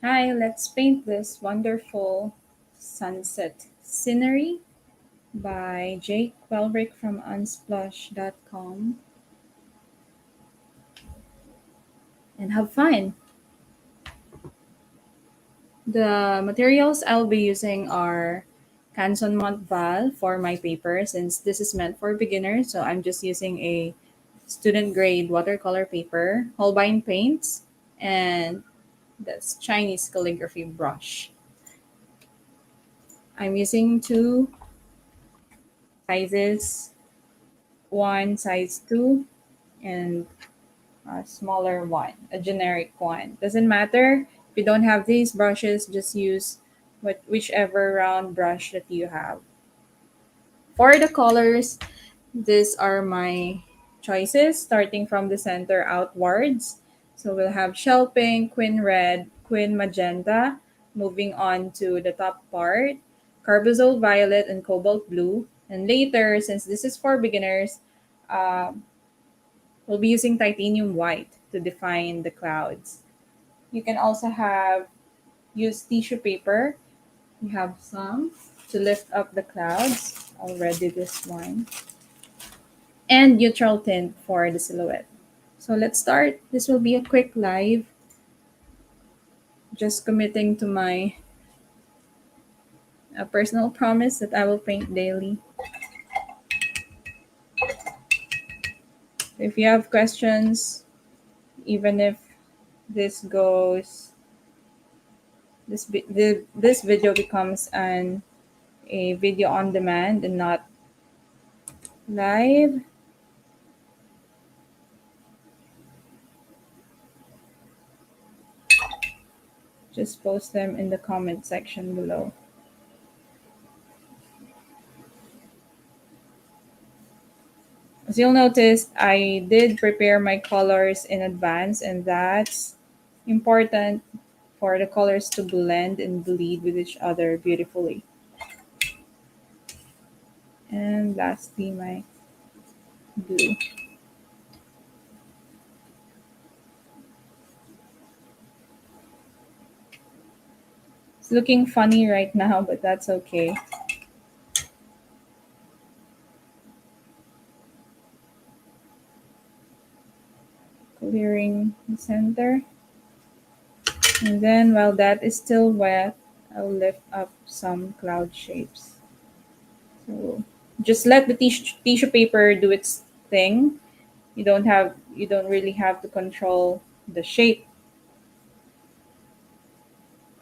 Hi, let's paint this wonderful sunset scenery by Jake Welrick from unsplash.com and have fun. The materials I'll be using are Canson Montval for my paper since this is meant for beginners. So I'm just using a student grade watercolor paper, Holbein paints, and this Chinese calligraphy brush. I'm using two sizes, one size 2 and a smaller one, a generic one. Doesn't matter if you don't have these brushes, just use whichever round brush that you have. For the colors, these are my choices starting from the center outwards. So we'll have shell pink, quin red, quin magenta, moving on to the top part, carbazole violet, and cobalt blue. And later, since this is for beginners, we'll be using titanium white to define the clouds. You can also use tissue paper. You have some to lift up the clouds. Already this one. And neutral tint for the silhouette. So let's start. This will be a quick live. Just committing to my personal promise that I will paint daily. If you have questions, even if this goes, this video becomes a video on demand and not live, just post them in the comment section below. As you'll notice, I did prepare my colors in advance, and that's important for the colors to blend and bleed with each other beautifully. And lastly, my blue. It's looking funny right now, but that's okay. Clearing the center. And then while that is still wet, I'll lift up some cloud shapes. So just let the tissue paper do its thing. You don't really have to control the shape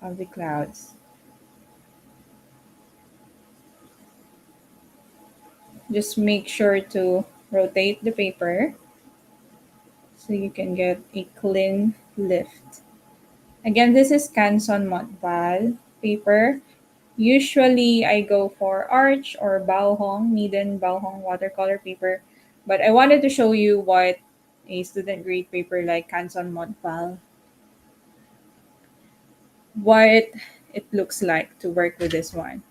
of the clouds. Just make sure to rotate the paper so you can get a clean lift. Again, this is Canson Montval paper. Usually I go for Arch or Baohong, Meeden Baohong watercolor paper. But I wanted to show you what a student grade paper like Canson Montval, what it looks like to work with this one.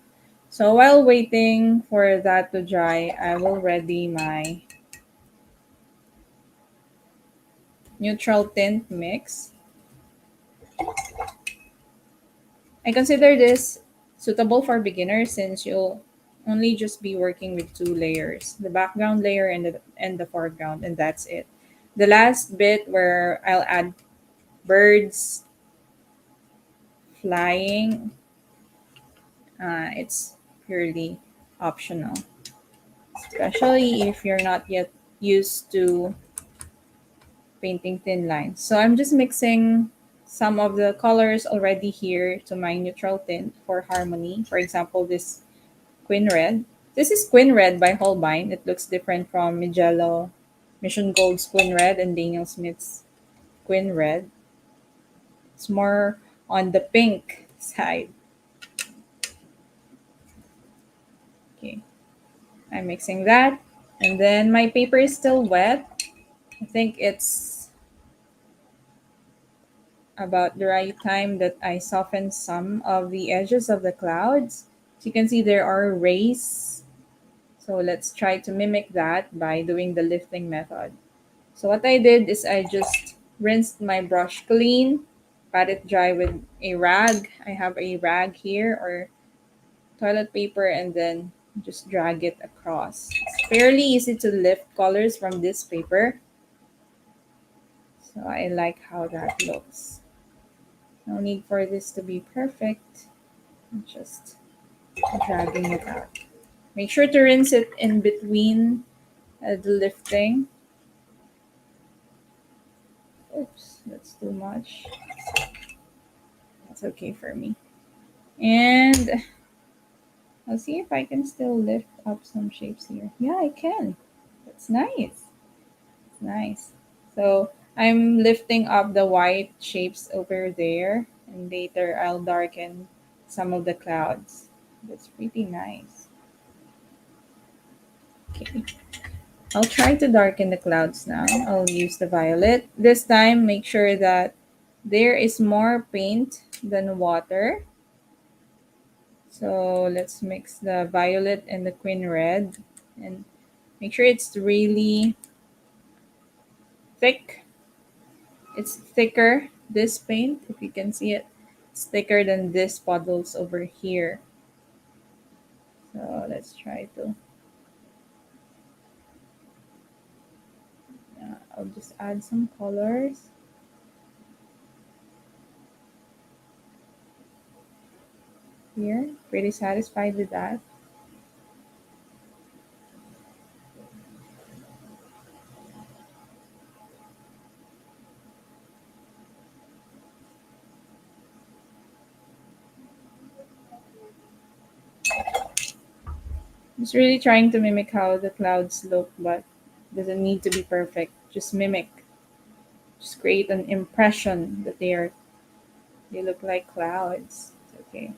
So while waiting for that to dry, I will ready my neutral tint mix. I consider this suitable for beginners since you'll only just be working with two layers, the background layer and the foreground, and that's it. The last bit where I'll add birds flying, it's purely optional, especially if you're not yet used to painting thin lines. So I'm just mixing some of the colors already here to my neutral tint for harmony. For example, this Queen Red. This is Queen Red by Holbein. It looks different from Mijello, Mission Gold's Queen Red and Daniel Smith's Queen Red. It's more on the pink side. Okay, I'm mixing that. And then my paper is still wet. I think it's about the right time that I soften some of the edges of the clouds. So you can see there are rays. So let's try to mimic that by doing the lifting method. So what I did is I just rinsed my brush clean, pat it dry with a rag. I have a rag here or toilet paper, and then just drag it across. It's fairly easy to lift colors from this paper. So I like how that looks. No need for this to be perfect. I'm just dragging it out. Make sure to rinse it in between the lifting. Oops, that's too much. That's okay for me. And I'll see if I can still lift up some shapes here. Yeah, I can. That's nice. It's nice. So I'm lifting up the white shapes over there, and later I'll darken some of the clouds. That's pretty nice. Okay. I'll try to darken the clouds now. I'll use the violet. This time, make sure that there is more paint than water. So let's mix the violet and the queen red and make sure it's really thick. It's thicker, this paint, if you can see it. It's thicker than this puddles over here. So let's try to. I'll just add some colors. Here. Pretty satisfied with that. Just really trying to mimic how the clouds look, but doesn't need to be perfect. Just mimic. Just create an impression that they look like clouds. It's okay.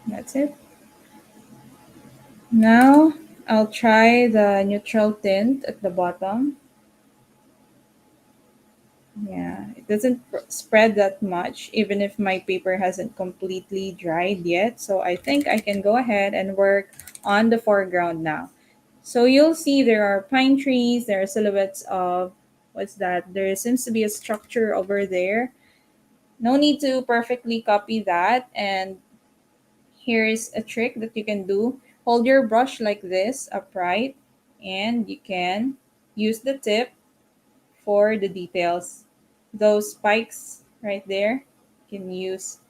That's it. Now I'll try the neutral tint at the bottom. Yeah, it doesn't spread that much, even if my paper hasn't completely dried yet. So I think I can go ahead and work on the foreground now. So you'll see there are pine trees, there are silhouettes of what's that? There seems to be a structure over there. No need to perfectly copy that. And here's a trick that you can do. Hold your brush like this upright, and you can use the tip for the details. Those spikes right there, you can use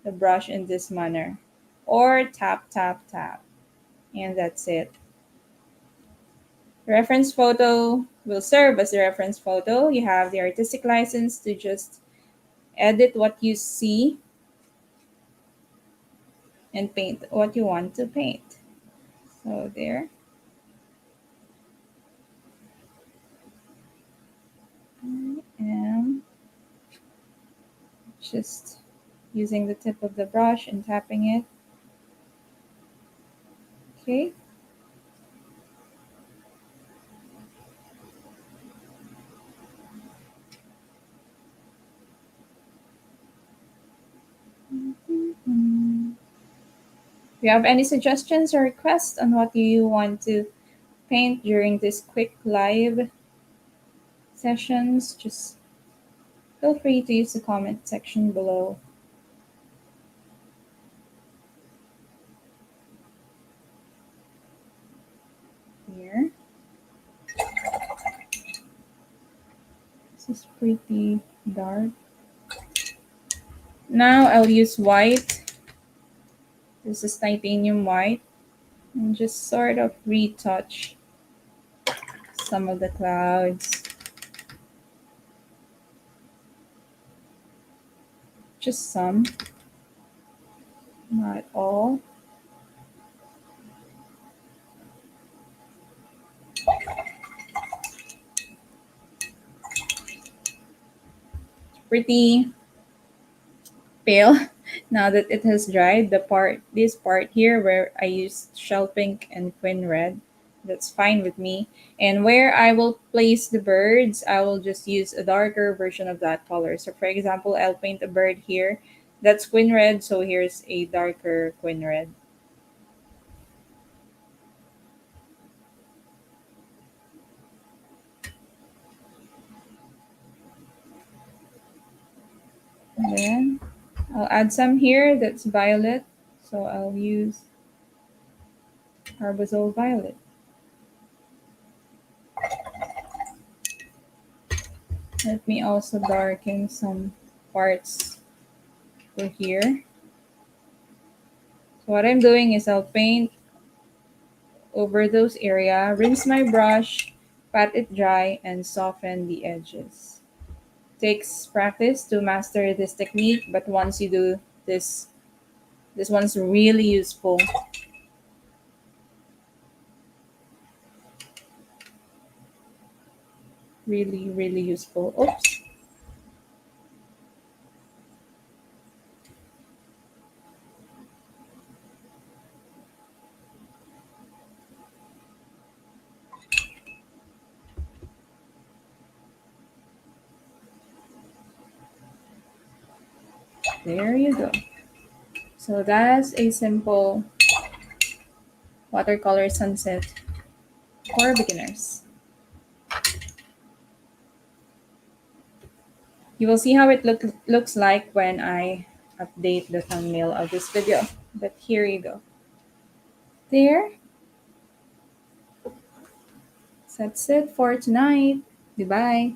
the brush in this manner. Or tap, tap, tap. And that's it. The reference photo will serve as a reference photo. You have the artistic license to just edit what you see and paint what you want to paint. So there. I am just using the tip of the brush and tapping it. Okay. Mhm. If you have any suggestions or requests on what you want to paint during this quick live sessions, just feel free to use the comment section below. Here. This is pretty dark. Now I'll use white. This is titanium white. And just sort of retouch some of the clouds. Just some, not all. Pretty pale now that it has dried. This part here where I used shell pink and quin red, that's fine with me. And where I will place the birds, I will just use a darker version of that color. So for example, I'll paint a bird here. That's quin red, so here's a darker quin red. Then I'll add some here that's violet. So I'll use Carbazole Violet. Let me also darken some parts for here. So what I'm doing is I'll paint over those area, rinse my brush, pat it dry, and soften the edges. Takes practice to master this technique, but once you do this, this one's really useful. Really, really useful. Oops. There you go. So that's a simple watercolor sunset for beginners. You will see how it looks like when I update the thumbnail of this video. But here you go. There. That's it for tonight. Goodbye.